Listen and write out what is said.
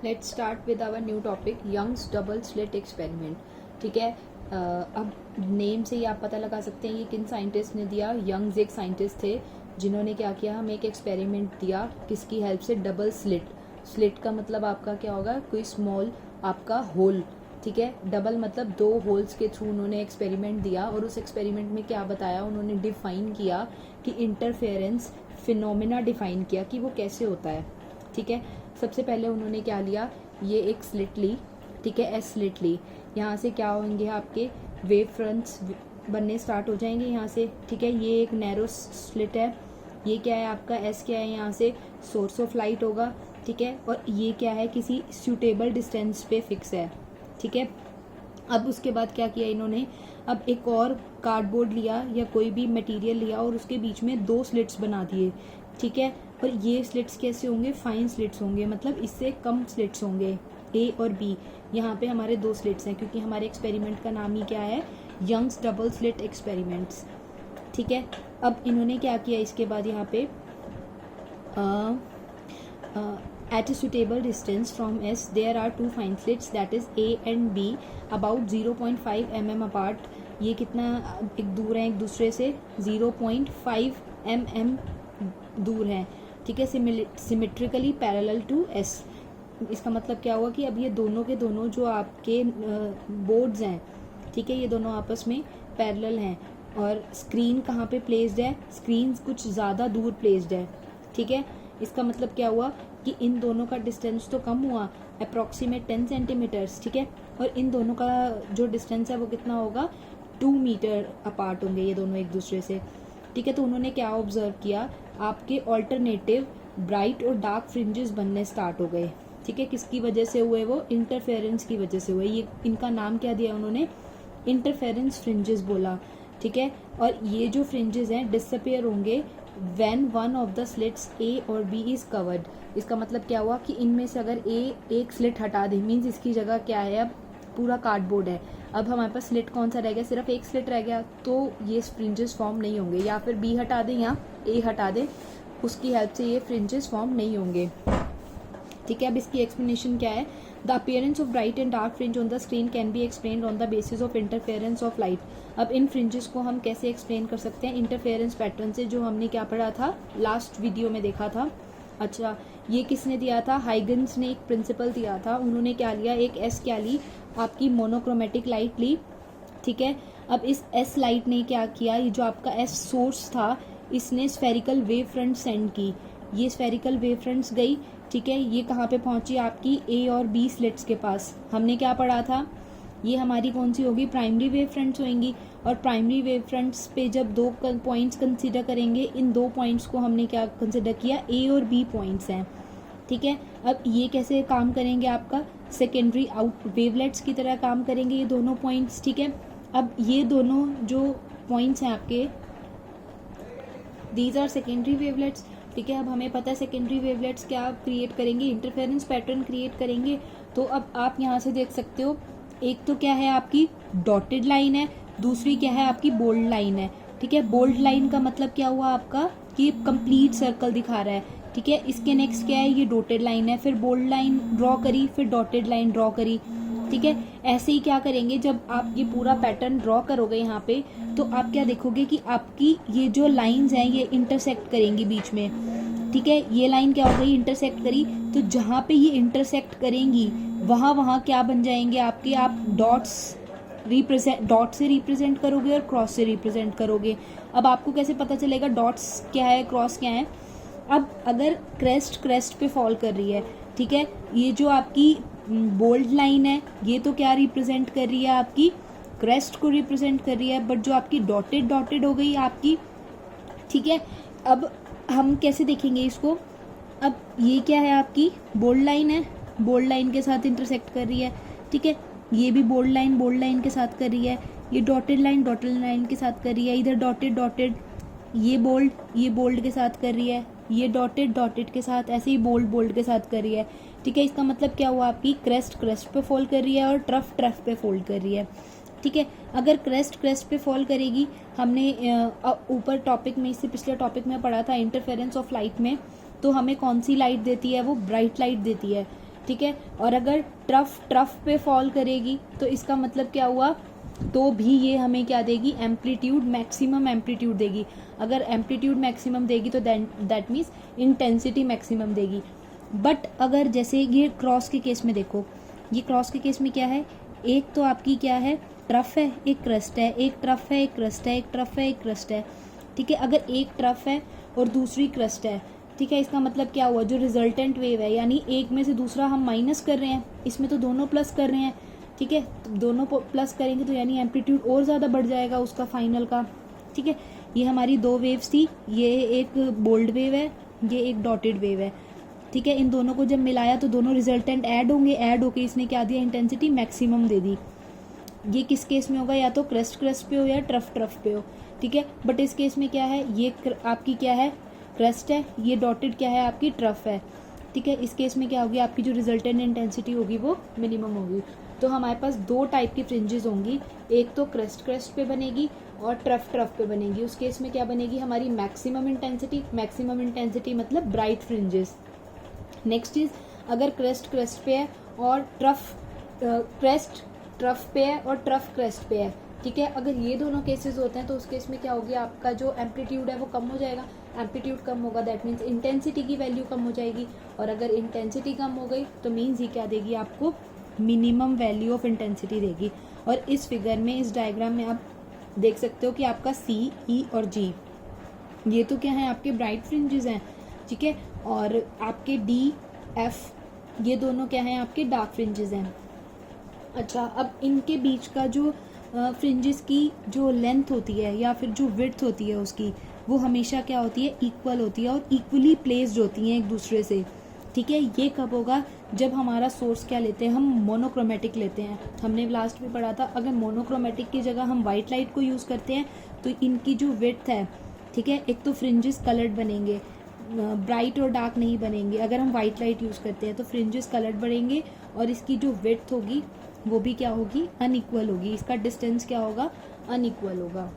Let's start with our new topic Young's double slit experiment. ठीक है, अब name से ही आप पता लगा सकते हैं ये किन साइंटिस्ट ने दिया। यंग्स एक साइंटिस्ट थे जिन्होंने क्या किया, हमें एक एक्सपेरिमेंट दिया किसकी हेल्प से, डबल स्लिट। स्लिट का मतलब आपका क्या होगा, कोई स्मॉल आपका होल। ठीक है, डबल मतलब दो होल्स के थ्रू उन्होंने एक्सपेरिमेंट दिया और उस एक्सपेरिमेंट में क्या बताया, उन्होंने डिफाइन किया कि इंटरफेरेंस फिनोमिना डिफाइन किया कि वो कैसे होता है। ठीक है, सबसे पहले उन्होंने क्या लिया, ये एक स्लिट ली। ठीक है, एस स्लिट ली। यहाँ से क्या होंगे, आपके वेव फ्रंट्स बनने स्टार्ट हो जाएंगे यहाँ से। ठीक है, ये एक नैरो स्लिट है। ये क्या है आपका, एस क्या है, यहाँ से सोर्स ऑफ लाइट होगा। ठीक है, और ये क्या है, किसी सूटेबल डिस्टेंस पे फिक्स है। ठीक है, अब उसके बाद क्या किया इन्होंने, अब एक और कार्डबोर्ड लिया या कोई भी मटेरियल लिया और उसके बीच में दो स्लिट्स बना दिए। ठीक है, और ये स्लिट्स कैसे होंगे, फाइन स्लिट्स होंगे, मतलब इससे कम स्लिट्स होंगे, ए और बी। यहाँ पे हमारे दो स्लिट्स हैं क्योंकि हमारे एक्सपेरिमेंट का नाम ही क्या है, यंग्स डबल स्लिट एक्सपेरिमेंट्स। ठीक है, अब इन्होंने क्या किया इसके बाद यहाँ पे at a suitable distance from S there are two fine slits that is A and B about 0.5 mm apart। ये कितना एक दूर है एक दूसरे से, 0.5 mm दूर है। ठीक है, सिमेट्रिकली पैरेलल टू S। इसका मतलब क्या हुआ कि अब ये दोनों के दोनों जो आपके बोर्ड्स हैं, ठीक है, ये दोनों आपस में पैरेलल हैं। और स्क्रीन कहाँ पे प्लेस्ड है, स्क्रीन कुछ ज़्यादा दूर प्लेस्ड है। ठीक है, इसका मतलब क्या हुआ कि इन दोनों का डिस्टेंस तो कम हुआ, अप्रॉक्सीमेट 10 सेंटीमीटर्स। ठीक है, और इन दोनों का जो डिस्टेंस है वो कितना होगा, 2 मीटर अपार्ट होंगे ये दोनों एक दूसरे से। ठीक है, तो उन्होंने क्या ऑब्जर्व किया, आपके ऑल्टरनेटिव ब्राइट और डार्क फ्रिंजेस बनने स्टार्ट हो गए। ठीक है, किसकी वजह से हुए, वो इंटरफेरेंस की वजह से हुए। ये इनका नाम क्या दिया उन्होंने, इंटरफेरेंस फ्रिंजेस बोला। ठीक है, और ये जो फ्रिंजेस हैं डिसअपियर होंगे when one of the slits A और बी इज कवर्ड। इसका मतलब क्या हुआ कि इनमें से अगर ए एक स्लिट हटा दे, मीन्स इसकी जगह क्या है, अब पूरा कार्डबोर्ड है, अब हमारे पास स्लिट कौन सा रह गया, सिर्फ एक स्लिट रह गया, तो ये फ्रिंजेस फॉर्म नहीं होंगे। या फिर बी हटा दें या ए हटा दें, उसकी हेल्प से ये फ्रिंजेस फॉर्म नहीं होंगे। ठीक है, अब इसकी एक्सप्लेनेशन क्या है, the appearance of bright and dark fringe on the screen can be explained on the basis of interference of light. अब इन फ्रिंजेस को हम कैसे एक्सप्लेन कर सकते हैं, इंटरफेरेंस पैटर्न से, जो हमने क्या पढ़ा था लास्ट वीडियो में देखा था। अच्छा, ये किसने दिया था, हाइगन्स ने एक प्रिंसिपल दिया था। उन्होंने क्या लिया, एक एस क्या ली, आपकी मोनोक्रोमेटिक लाइट ली। ठीक है, अब इस एस लाइट ने क्या किया, ये जो आपका एस सोर्स था, इसने स्फेरिकल वेव फ्रंट सेंड की। ये स्फेरिकल वेव फ्रंट्स गई। ठीक है, ये कहाँ पे पहुंची, आपकी ए और बी स्लिट्स के पास। हमने क्या पढ़ा था, ये हमारी कौन सी होगी, प्राइमरी वेव फ्रंट्स होंगी। और प्राइमरी वेव फ्रंट्स पे जब दो पॉइंट्स कंसीडर करेंगे, इन दो पॉइंट्स को हमने क्या कंसीडर किया, ए और बी पॉइंट्स हैं। ठीक है, अब ये कैसे काम करेंगे, आपका सेकेंडरी आउट वेवलेट्स की तरह काम करेंगे ये दोनों पॉइंट्स। ठीक है, अब ये दोनों जो पॉइंट्स हैं आपके, दीज आर सेकेंडरी वेवलेट्स। ठीक है, अब हमें पता है सेकेंडरी वेवलेट्स क्या क्रिएट करेंगे, इंटरफेरेंस पैटर्न क्रिएट करेंगे। तो अब आप यहाँ से देख सकते हो, एक तो क्या है आपकी डॉटेड लाइन है, दूसरी क्या है आपकी बोल्ड लाइन है। ठीक है, बोल्ड लाइन का मतलब क्या हुआ आपका, कि कंप्लीट सर्कल दिखा रहा है। ठीक है, इसके नेक्स्ट क्या है, ये डॉटेड लाइन है, फिर बोल्ड लाइन ड्रॉ करी, फिर डॉटेड लाइन ड्रॉ करी। ठीक है, ऐसे ही क्या करेंगे, जब आप ये पूरा पैटर्न ड्रॉ करोगे यहाँ पे, तो आप क्या देखोगे कि आपकी ये जो लाइंस हैं ये इंटरसेक्ट करेंगी बीच में। ठीक है, ये लाइन क्या हो गई, इंटरसेक्ट करी, तो जहाँ पे ये इंटरसेक्ट करेंगी वहाँ क्या बन जाएंगे आपके, आप डॉट्स डॉट से रिप्रेजेंट करोगे और क्रॉस से रिप्रेजेंट करोगे। अब आपको कैसे पता चलेगा डॉट्स क्या है, क्रॉस क्या है। अब अगर क्रेस्ट पे फॉल कर रही है, ठीक है, ये जो आपकी बोल्ड लाइन है ये तो क्या रिप्रेजेंट कर रही है, आपकी क्रेस्ट को रिप्रेजेंट कर रही है, बट जो आपकी डॉटेड हो गई आपकी। ठीक है, अब हम कैसे देखेंगे इसको, अब ये क्या है, आपकी बोल्ड लाइन है, बोल्ड लाइन के साथ इंटरसेक्ट कर रही है। ठीक है, ये भी बोल्ड लाइन के साथ कर रही है, ये डॉटेड लाइन के साथ कर रही है, इधर डॉटेड, ये बोल्ड के साथ कर रही है, ये डॉटेड के साथ, ऐसे ही बोल्ड के साथ कर रही है। ठीक है, इसका मतलब क्या हुआ, आपकी क्रेस्ट पे फॉल कर रही है और ट्रफ पे फोल्ड कर रही है। ठीक है, अगर क्रेस्ट पे फॉल करेगी, हमने ऊपर टॉपिक में, इससे पिछले टॉपिक में पढ़ा था इंटरफेरेंस ऑफ लाइट में, तो हमें कौन सी लाइट देती है, वो ब्राइट लाइट देती है। ठीक है। और अगर ट्रफ पे फॉल करेगी तो इसका मतलब क्या हुआ, तो भी ये हमें क्या देगी, एम्पलीट्यूड, मैक्सिमम एम्पलीट्यूड देगी। अगर एम्पलीट्यूड मैक्सिमम देगी तो दैट मीन्स इंटेंसिटी मैक्सिमम देगी। बट अगर जैसे ये क्रॉस के केस में देखो, ये क्रॉस के केस में क्या है, एक तो आपकी क्या है, ट्रफ है, एक क्रस्ट है, एक ट्रफ है, एक क्रस्ट है, एक ट्रफ है, एक क्रस्ट है, ठीक है। अगर एक ट्रफ है और दूसरी क्रस्ट है, ठीक है, इसका मतलब क्या हुआ, जो रिजल्टेंट वेव है, यानी एक में से दूसरा हम माइनस कर रहे हैं, इसमें तो दोनों प्लस कर रहे हैं, ठीक है। तो दोनों प्लस करेंगे तो यानी एम्पलीट्यूड और ज़्यादा बढ़ जाएगा उसका फाइनल का, ठीक है। ये हमारी दो वेव्स थी, ये एक बोल्ड वेव है, ये एक डॉटेड वेव है, ठीक है। इन दोनों को जब मिलाया तो दोनों रिजल्टेंट ऐड होंगे, ऐड होके इसने क्या दिया, इंटेंसिटी मैक्सिमम दे दी। ये किस केस में होगा, या तो क्रस्ट पे हो या ट्रफ पे हो, ठीक है। बट इस केस में क्या है, ये आपकी क्या है, क्रस्ट है, ये डॉटेड क्या है, आपकी ट्रफ है, ठीक है। इस केस में क्या होगी, आपकी जो रिजल्टेंट इंटेंसिटी होगी वो मिनिमम होगी। तो हमारे पास दो टाइप की फ्रिंजेस होंगी, एक तो क्रस्ट पे बनेगी और ट्रफ पे बनेगी। उस केस में क्या बनेगी, हमारी मैक्सिमम इंटेंसिटी मतलब ब्राइट फ्रिंजेस। नेक्स्ट इज, अगर क्रस्ट पे है और क्रस्ट ट्रफ पे है और ट्रफ क्रस्ट पे है, ठीक है। अगर ये दोनों केसेस होते हैं तो उस केस में क्या होगी, आपका जो एम्पलीट्यूड है वो कम हो जाएगा। एम्पलीट्यूड कम होगा दैट मीन्स इंटेंसिटी की वैल्यू कम हो जाएगी, और अगर इंटेंसिटी कम हो गई तो मीन्स ये क्या देगी, आपको मिनिमम वैल्यू ऑफ इंटेंसिटी देगी। और इस फिगर में, इस डायग्राम में आप देख सकते हो कि आपका C, E और G ये तो क्या है, आपके ब्राइट फ्रिंजेस हैं, ठीक है। और आपके D, F ये दोनों क्या हैं, आपके डार्क फ्रिंजेस हैं। अच्छा, अब इनके बीच का जो फ्रिंजेस की जो लेंथ होती है या फिर जो विड्थ होती है उसकी, वो हमेशा क्या होती है, इक्वल होती है और इक्वली प्लेस्ड होती हैं एक दूसरे से, ठीक है। ये कब होगा, जब हमारा सोर्स क्या लेते हैं, हम मोनोक्रोमेटिक लेते हैं। हमने लास्ट में पढ़ा था, अगर मोनोक्रोमेटिक की जगह हम वाइट लाइट को यूज़ करते हैं तो इनकी जो विड्थ है, ठीक है, एक तो फ्रिंजेस कलर्ड बनेंगे, ब्राइट और डार्क नहीं बनेंगे। अगर हम वाइट लाइट यूज़ करते हैं तो फ्रिंजेस कलर्ड बनेंगे और इसकी जो विड्थ होगी वो भी क्या होगी, अनइक्वल होगी, इसका डिस्टेंस क्या होगा, अनइक्वल होगा।